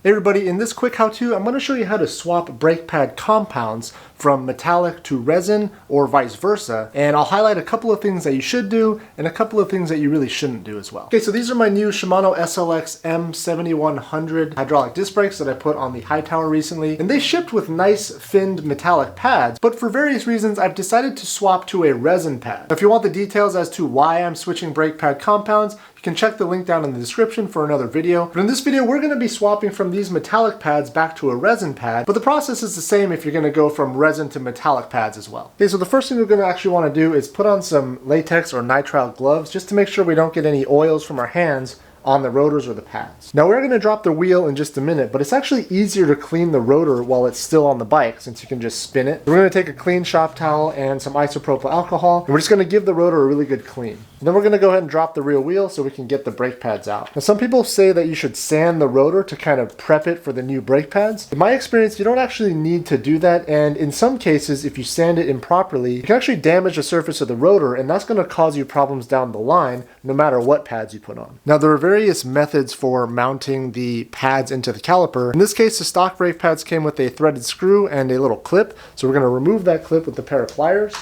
Hey everybody, in this quick how-to, I'm going to show you how to swap brake pad compounds from metallic to resin or vice versa, and I'll highlight a couple of things that you should do and a couple of things that you really shouldn't do as well. Okay, so these are my new Shimano SLX M7100 hydraulic disc brakes that I put on the Hightower recently, and they shipped with nice finned metallic pads, but for various reasons I've decided to swap to a resin pad. If you want the details as to why I'm switching brake pad compounds, you can check the link down in the description for another video. But in this video, we're going to be swapping from these metallic pads back to a resin pad, but the process is the same if you're going to go from resin to metallic pads as well. Okay, so the first thing we're going to actually want to do is put on some latex or nitrile gloves just to make sure we don't get any oils from our hands on the rotors or the pads. Now we're going to drop the wheel in just a minute, but it's actually easier to clean the rotor while it's still on the bike since you can just spin it. We're going to take a clean shop towel and some isopropyl alcohol, and we're just going to give the rotor a really good clean. And then we're going to go ahead and drop the rear wheel so we can get the brake pads out. Now some people say that you should sand the rotor to kind of prep it for the new brake pads. In my experience, you don't actually need to do that, and in some cases, if you sand it improperly, you can actually damage the surface of the rotor, and that's going to cause you problems down the line no matter what pads you put on. Now there are various methods for mounting the pads into the caliper. In this case, the stock brake pads came with a threaded screw and a little clip, so we're going to remove that clip with a pair of pliers.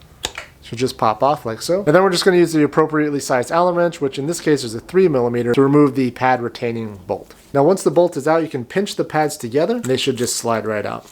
Should just pop off like so. And then we're just going to use the appropriately sized Allen wrench, which in this case is a 3mm, to remove the pad retaining bolt. Now once the bolt is out, you can pinch the pads together and they should just slide right out.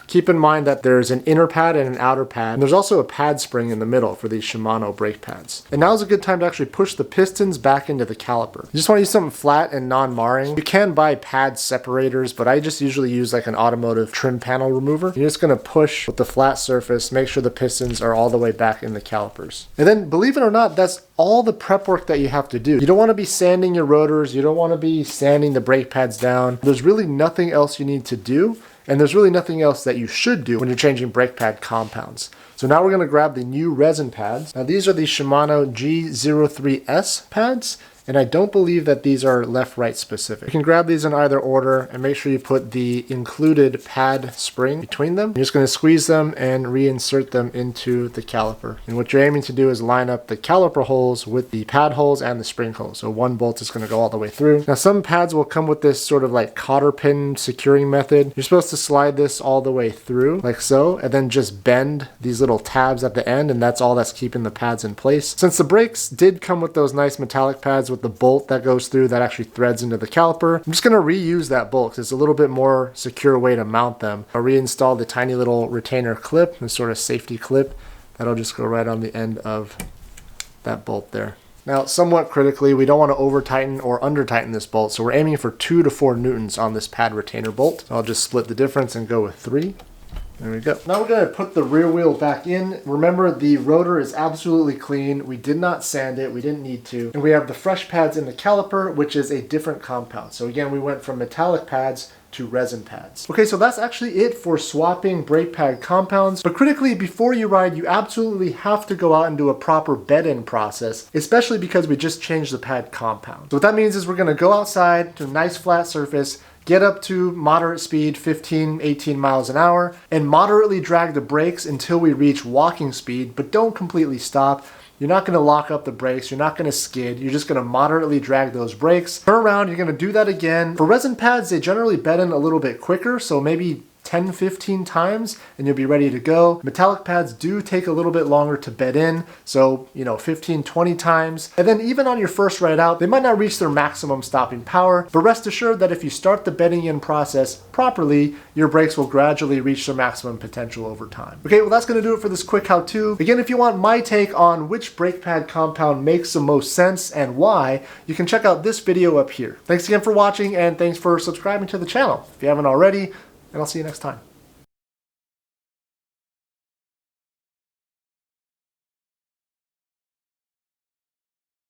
Keep in mind that there's an inner pad and an outer pad, and there's also a pad spring in the middle for these Shimano brake pads. And now is a good time to actually push the pistons back into the caliper. You just want to use something flat and non-marring. You can buy pad separators, but I just usually use like an automotive trim panel remover. You're just going to push with the flat surface, make sure the pistons are all the way back in the calipers. And then, believe it or not, that's all the prep work that you have to do. You don't want to be sanding your rotors, you don't want to be sanding the brake pads down. There's really nothing else you need to do. And there's really nothing else that you should do when you're changing brake pad compounds. So now we're going to grab the new resin pads. Now these are the Shimano G03S pads, and I don't believe that these are left-right specific. You can grab these in either order and make sure you put the included pad spring between them. You're just going to squeeze them and reinsert them into the caliper. And what you're aiming to do is line up the caliper holes with the pad holes and the spring holes. So one bolt is going to go all the way through. Now some pads will come with this sort of like cotter pin securing method. You're supposed to slide this all the way through like so, and then just bend these little tabs at the end, and that's all that's keeping the pads in place. Since the brakes did come with those nice metallic pads with the bolt that goes through that actually threads into the caliper, I'm just going to reuse that bolt because it's a little bit more secure way to mount them. I'll reinstall the tiny little retainer clip, this sort of safety clip, that'll just go right on the end of that bolt there. Now, somewhat critically, we don't want to over tighten or under tighten this bolt, so we're aiming for 2 to 4 newtons on this pad retainer bolt. So I'll just split the difference and go with 3. There we go. Now we're going to put the rear wheel back in. Remember, the rotor is absolutely clean. We did not sand it. We didn't need to. And we have the fresh pads in the caliper, which is a different compound. So again, we went from metallic pads to resin pads. Okay, so that's actually it for swapping brake pad compounds. But critically, before you ride, you absolutely have to go out and do a proper bed-in process, especially because we just changed the pad compound. So what that means is we're going to go outside to a nice flat surface, get up to moderate speed, 15, 18 miles an hour, and moderately drag the brakes until we reach walking speed, but don't completely stop. You're not going to lock up the brakes, you're not going to skid, you're just going to moderately drag those brakes. Turn around, you're going to do that again. For resin pads, they generally bed in a little bit quicker, so maybe 10-15 times and you'll be ready to go. Metallic pads do take a little bit longer to bed in, so 15-20 times. And then even on your first ride out, they might not reach their maximum stopping power, but rest assured that if you start the bedding in process properly, your brakes will gradually reach their maximum potential over time. Okay, well that's going to do it for this quick how-to. Again, if you want my take on which brake pad compound makes the most sense and why, you can check out this video up here. Thanks again for watching, and thanks for subscribing to the channel if you haven't already, and I'll see you next time.